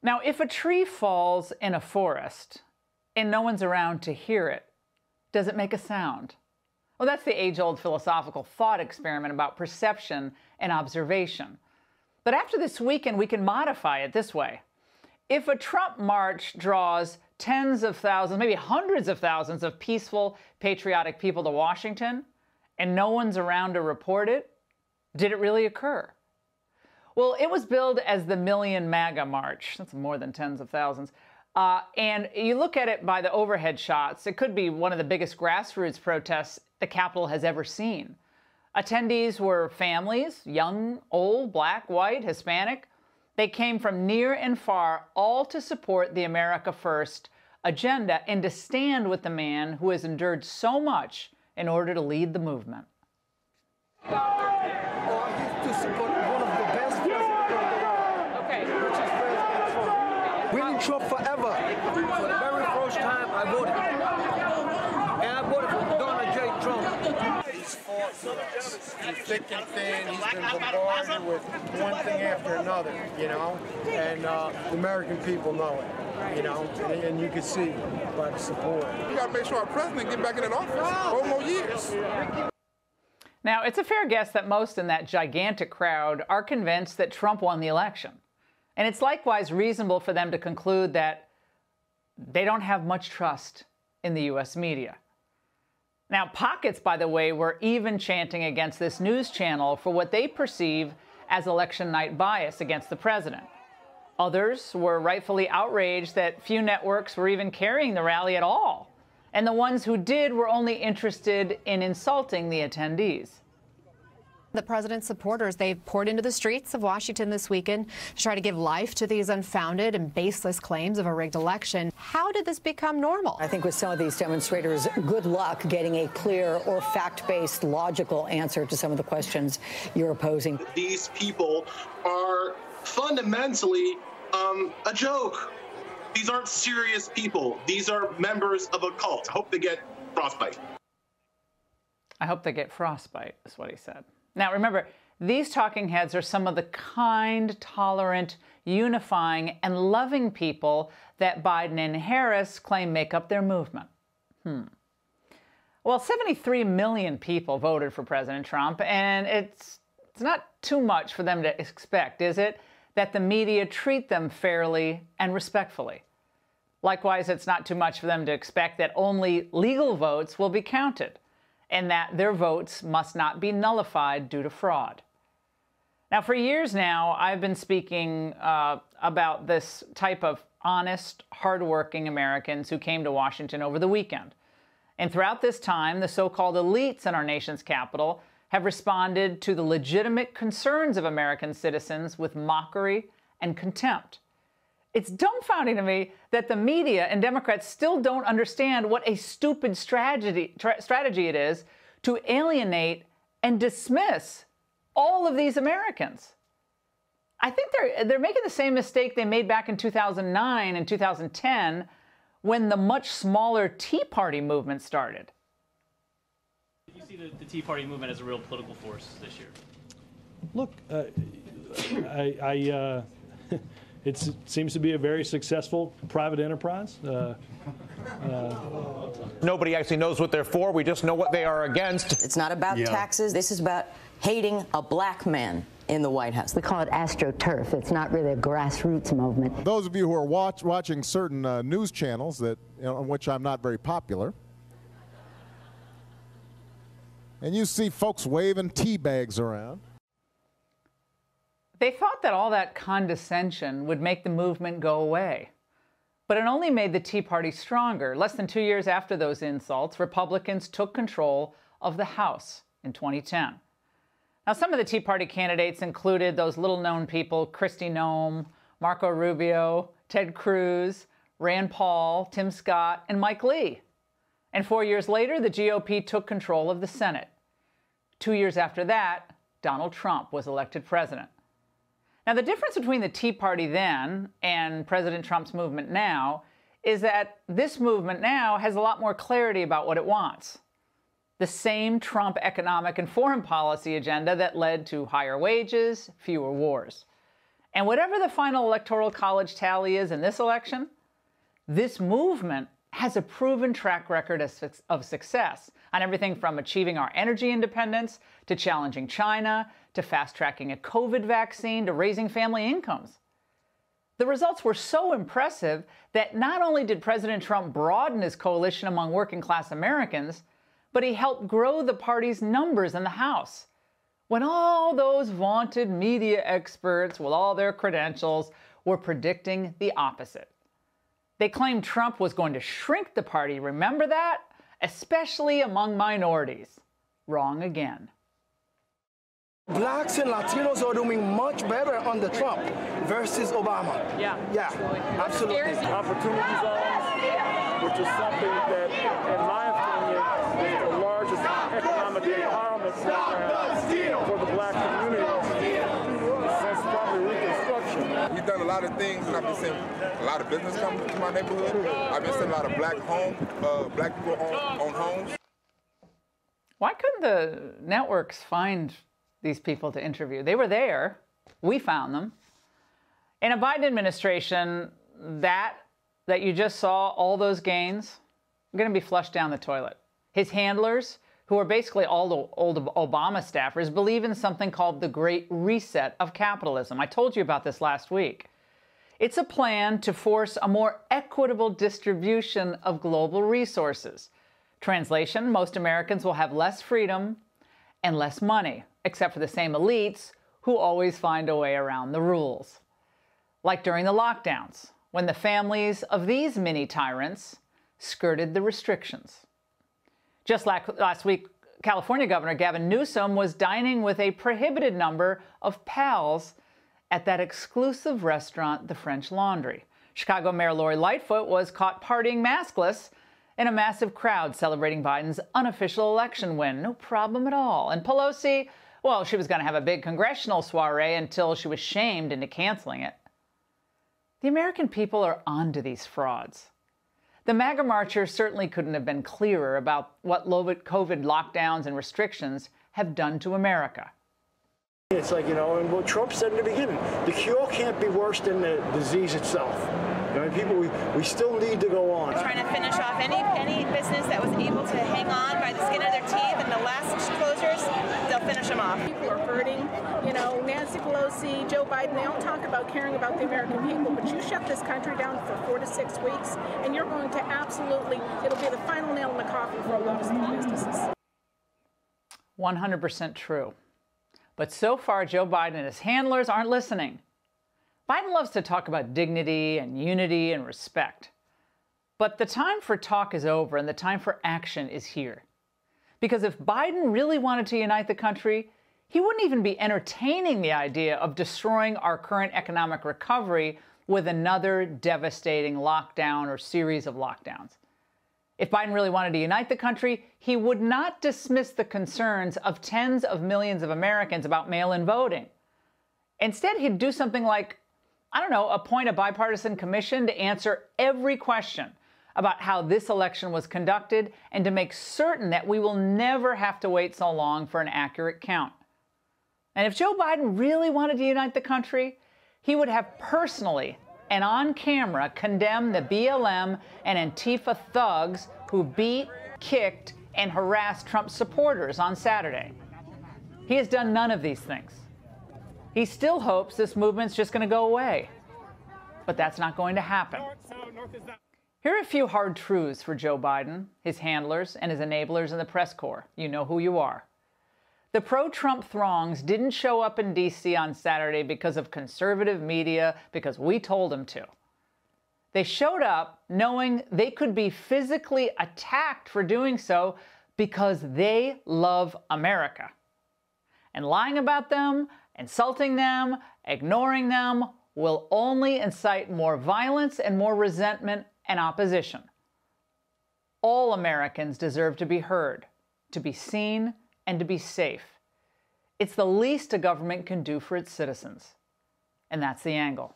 Now, if a tree falls in a forest and no one's around to hear it, does it make a sound? Well, that's the age-old philosophical thought experiment about perception and observation. But after this weekend, we can modify it this way. If a Trump march draws tens of thousands, maybe hundreds of thousands of peaceful, patriotic people to Washington, and no one's around to report it, did it really occur? Well, it was billed as the Million MAGA March. That's more than tens of thousands. And you look at it by the overhead shots, it could be one of the biggest grassroots protests the Capitol has ever seen. Attendees were families, young, old, black, white, Hispanic. They came from near and far, all to support the America First agenda and to stand with the man who has endured so much in order to lead the movement. To support one of the best presidents, okay, which is President Trump. We need Trump forever. For the very first time, I voted. And I voted for Donald J. Trump. He's fought through thick and thin. He's been bombarded with one thing after another, you know, and the American people know it, you know, and you can see by the support. We got to make sure our president get back in that office 4 more years. Now, it's a fair guess that most in that gigantic crowd are convinced that Trump won the election. And it's likewise reasonable for them to conclude that they don't have much trust in the U.S. media. Now, pockets, by the way, were even chanting against this news channel for what they perceive as election night bias against the president. Others were rightfully outraged that few networks were even carrying the rally at all. And the ones who did were only interested in insulting the attendees. The president's supporters, they've poured into the streets of Washington this weekend to try to give life to these unfounded and baseless claims of a rigged election. How did this become normal? I think with some of these demonstrators, good luck getting a clear or fact-based, logical answer to some of the questions you're posing. These people are fundamentally a joke. These aren't serious people. These are members of a cult. I hope they get frostbite. I hope they get frostbite, is what he said. Now, remember, these talking heads are some of the kind, tolerant, unifying, and loving people that Biden and Harris claim make up their movement. Well, 73 million people voted for President Trump, and it's not too much for them to expect, is it, that the media treat them fairly and respectfully. Likewise, it's not too much for them to expect that only legal votes will be counted and that their votes must not be nullified due to fraud. Now, for years now, I've been speaking about this type of honest, hardworking Americans who came to Washington over the weekend. And throughout this time, the so-called elites in our nation's capital have responded to the legitimate concerns of American citizens with mockery and contempt. It's dumbfounding to me that the media and Democrats still don't understand what a stupid strategy it is to alienate and dismiss all of these Americans. I think they're making the same mistake they made back in 2009 and 2010 when the much smaller Tea Party movement started. You see the Tea Party movement as a real political force this year? Look, it seems to be a very successful private enterprise. Nobody actually knows what they're for. We just know what they are against. It's not about taxes. This is about hating a black man in the White House. We call it AstroTurf. It's not really a grassroots movement. Those of you who are watching certain news channels that on which I'm not very popular, and you see folks waving tea bags around. They thought that all that condescension would make the movement go away. But it only made the Tea Party stronger. Less than 2 years after those insults, Republicans took control of the House in 2010. Now, some of the Tea Party candidates included those little-known people, Kristi Noem, Marco Rubio, Ted Cruz, Rand Paul, Tim Scott, and Mike Lee. And 4 years later, the GOP took control of the Senate. 2 years after that, Donald Trump was elected president. Now, the difference between the Tea Party then and President Trump's movement now is that this movement now has a lot more clarity about what it wants. The same Trump economic and foreign policy agenda that led to higher wages, fewer wars. And whatever the final Electoral College tally is in this election, this movement has a proven track record of success on everything from achieving our energy independence, to challenging China, to fast-tracking a COVID vaccine, to raising family incomes. The results were so impressive that not only did President Trump broaden his coalition among working-class Americans, but he helped grow the party's numbers in the House. When all those vaunted media experts with all their credentials were predicting the opposite. They claimed Trump was going to shrink the party, remember that? Especially among minorities. Wrong again. Blacks and Latinos are doing much better under Trump versus Obama. Yeah, absolutely. Opportunity zones, which is something that, in my opinion, is the largest economic empowerment program for the black community since probably Reconstruction. We've done a lot of things, and I've been seeing a lot of business come to my neighborhood. I've been seeing a lot of black people own homes. Why couldn't the networks find these people to interview? They were there. We found them. In a Biden administration, that you just saw, all those gains, are going to be flushed down the toilet. His handlers, who are basically all the old Obama staffers, believe in something called the Great Reset of capitalism. I told you about this last week. It's a plan to force a more equitable distribution of global resources. Translation, most Americans will have less freedom and less money, except for the same elites who always find a way around the rules. Like during the lockdowns, when the families of these mini tyrants skirted the restrictions. Just last week, California Governor Gavin Newsom was dining with a prohibited number of pals at that exclusive restaurant, the French Laundry. Chicago Mayor Lori Lightfoot was caught partying maskless in a massive crowd celebrating Biden's unofficial election win. No problem at all. And Pelosi, well, she was going to have a big congressional soiree until she was shamed into canceling it. The American people are onto these frauds. The MAGA marchers certainly couldn't have been clearer about what COVID lockdowns and restrictions have done to America. It's like, and what Trump said in the beginning, the cure can't be worse than the disease itself. People, we still need to go on. Trying to finish off any business that was able to hang on by the skin of their teeth, and the last closures, they'll finish them off. People are hurting. Nancy Pelosi, Joe Biden, they all talk about caring about the American people, but you shut this country down for 4 to 6 weeks, and you're going to it'll be the final nail in the coffin for a lot of small businesses. 100% true. But so far, Joe Biden and his handlers aren't listening. Biden loves to talk about dignity and unity and respect. But the time for talk is over and the time for action is here. Because if Biden really wanted to unite the country, he wouldn't even be entertaining the idea of destroying our current economic recovery with another devastating lockdown or series of lockdowns. If Biden really wanted to unite the country, he would not dismiss the concerns of tens of millions of Americans about mail-in voting. Instead, he'd do something like, appoint a bipartisan commission to answer every question about how this election was conducted and to make certain that we will never have to wait so long for an accurate count. And if Joe Biden really wanted to unite the country, he would have personally and on camera condemn the BLM and Antifa thugs who beat, kicked, and harassed Trump supporters on Saturday. He has done none of these things. He still hopes this movement's just going to go away. But that's not going to happen. Here are a few hard truths for Joe Biden, his handlers, and his enablers in the press corps. You know who you are. The pro-Trump throngs didn't show up in D.C. on Saturday because of conservative media, because we told them to. They showed up knowing they could be physically attacked for doing so because they love America. And lying about them, insulting them, ignoring them will only incite more violence and more resentment and opposition. All Americans deserve to be heard, to be seen, and to be safe. It's the least a government can do for its citizens. And that's the angle.